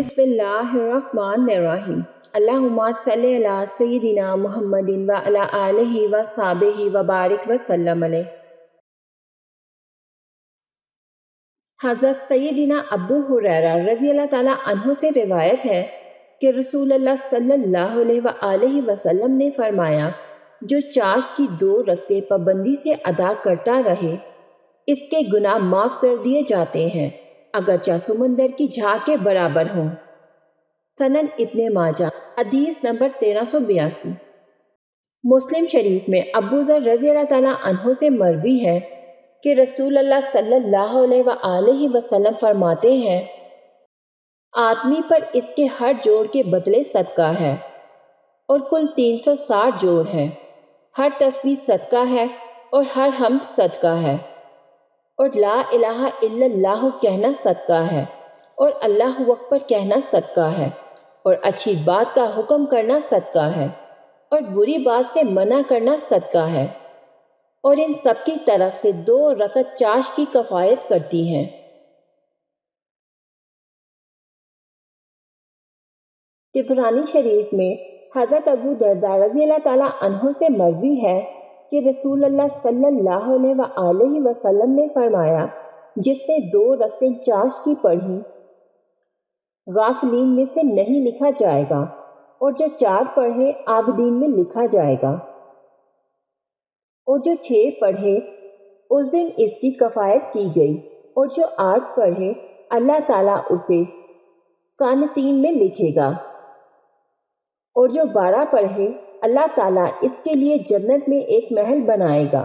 बिस्मिल्लाहिर्रहमानिर्रहीम। अल्लाहुम्मा सल्ली अला सय्यिदिना मुहम्मदिन व अला आलिहि व सहाबिहि व बारिक व सल्लम अलैहि। हज़रत सय्यिदिना अबू हुरैरा रज़ियल्लाहु ताला अन्हु से रिवायत है कि रसूलुल्लाह सल्लल्लाहु अलैहि वसल्लम ने फरमाया, जो चाश की 2 रकते पाबंदी से अदा करता रहे, इसके गुनाह माफ़ कर दिए जाते हैं, अगरचा समंदर की झाग के बराबर हों। सनन इब्ने माजा, हदीस नंबर 1382। मुस्लिम शरीफ में अबू ज़र रज़ियल्लाहु ताला अन्हु से मरवी है कि रसूलुल्लाह सल्लल्लाहु अलैहि वसल्लम फरमाते हैं, आदमी पर इसके हर जोड़ के बदले सदका है और कुल 360 जोड़ हैं। हर तस्बीह सदका है और हर हम्द सदका है और ला इलाहा इल्लल्लाह कहना सदका है और अल्लाहु अकबर कहना सदका है और अच्छी बात का हुक्म करना सदका है और बुरी बात से मना करना सदका है और इन सब की तरफ से 2 रकत चाश की कफ़ायत करती हैं। तिबरानी शरीफ में हज़रत अबू दरदा रज़ियल्लाहु ताला अन्हु से मरवी है कि रसूलुल्लाह सल्लल्लाहु अलैहि वसल्लम ने फरमाया, जिसने 2 रकतें चाश की पढ़ी गाफिलीन में से नहीं लिखा जाएगा और जो 4 पढ़े आबदीन में लिखा जाएगा और जो 6 पढ़े उस दिन इसकी कफ़ायत की गई और जो 8 पढ़े अल्लाह ताला उसे कानतीन में लिखेगा और जो 12 पढ़े अल्लाह ताला इसके लिए जन्नत में एक महल बनाएगा।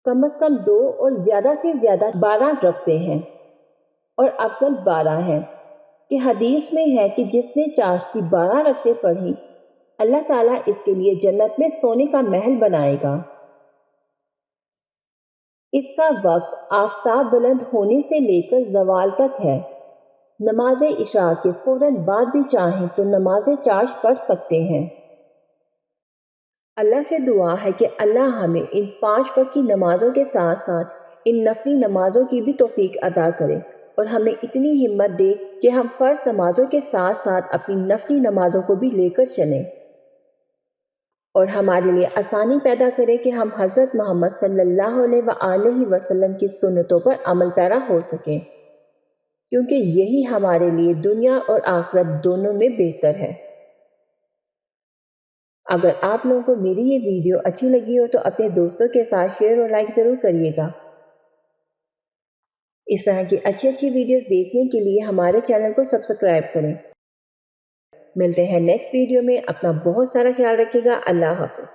कम से कम 2 और ज़्यादा से ज़्यादा 12 रखते हैं और अफजल 12 है कि हदीस में है कि जिसने चाश की 12 रखते पढ़ी अल्लाह ताला इसके लिए जन्नत में सोने का महल बनाएगा। इसका वक्त आफताब बुलंद होने से लेकर ज़वाल तक है। नमाज इशा के फौरन बाद भी चाहें तो नमाज चाश पढ़ सकते हैं। अल्लाह से दुआ है कि अल्लाह हमें इन 5 वक्त की नमाज़ों के साथ साथ इन नफली नमाज़ों की भी तौफीक अता करे और हमें इतनी हिम्मत दे कि हम फ़र्ज नमाज़ों के साथ साथ अपनी नफली नमाज़ों को भी लेकर चलें और हमारे लिए आसानी पैदा करे कि हम हज़रत मोहम्मद सल्लल्लाहु अलैहि वसल्लम की सुन्नतों पर अमल पैरा हो सकें, क्योंकि यही हमारे लिए दुनिया और आखिरत दोनों में बेहतर है। अगर आप लोगों को मेरी ये वीडियो अच्छी लगी हो तो अपने दोस्तों के साथ शेयर और लाइक ज़रूर करिएगा। इस तरह की अच्छी वीडियोस देखने के लिए हमारे चैनल को सब्सक्राइब करें। मिलते हैं नेक्स्ट वीडियो में। अपना बहुत सारा ख्याल रखिएगा। अल्लाह हाफ़िज़।